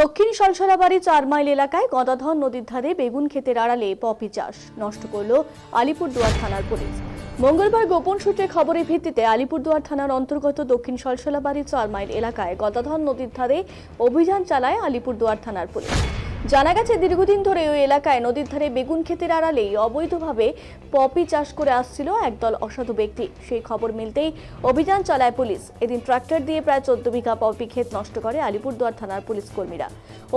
দক্ষিণ সলসলাবাড়ি 4 মাইল এলাকায় গদাধর নদীর ধারে বেগুন ক্ষেতের আড়ালে পপি চাষ নষ্ট করল আলিপুরদুয়ার থানার পুলিশ। মঙ্গলবার গোপন সূত্রে খবরের ভিত্তিতে আলিপুরদুয়ার থানার অন্তর্গত দক্ষিণ সলসলাবাড়ি 4 মাইল এলাকায় গদাধর নদীর ধারে অভিযান চালায় আলিপুরদুয়ার থানার পুলিশ। জানা গেছে, দীর্ঘদিন ধরে ওই এলাকায় নদীর ধারে বেগুন ক্ষেতের আড়ালেই অবৈধভাবে পপি চাষ করে আসছিল একদল অসাধু ব্যক্তি। সেই খবর মিলতেই অভিযান চালায় পুলিশ। এদিন ট্রাক্টর দিয়ে প্রায় 14 বিঘা পপি ক্ষেত নষ্ট করে আলিপুরদুয়ার থানার পুলিশ কর্মীরা।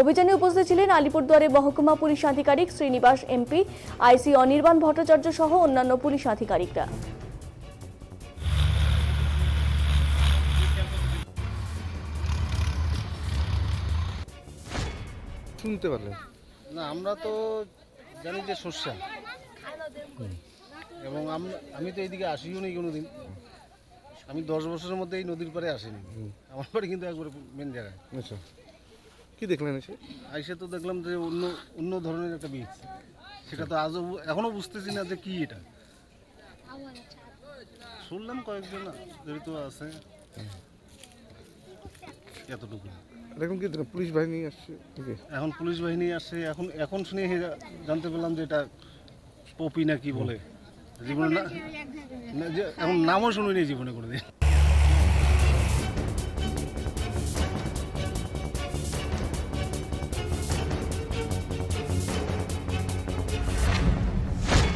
অভিযানে উপস্থিত ছিলেন আলিপুরদুয়ারের মহকুমা পুলিশ আধিকারিক শ্রীনিবাস এমপি, আইসি অনির্বাণ ভট্টাচার্য সহ অন্যান্য পুলিশ আধিকারিকরা। শুনতে পারলেন না? আমরা তো জানি যে সর্ষা, এবং আমি তো এইদিকে আসিও নি কোনোদিন। আমি 10 বছরের মধ্যে এই নদীর পাড়ে আসিনি। আমার বাড়ি কিন্তু একবারে মেন জায়গায়। আচ্ছা, কি দেখলেন এসে? আইসে তো দেখলাম যে অন্য ধরনের একটা বীজ, সেটা তো আজও এখনো বুঝতেছি না যে কি এটা। শুনলাম কয়েকজন জড়িত আছে, এতটুকু। এখন কি পুলিশ বাহিনী আসছে? এখন পুলিশ বাহিনী আসছে। এখন শুনে জানতে পেলাম যে এটা পপি না কি বলে। জীবনে না, এখন নামও শুনিনি জীবনে কোনোদিন।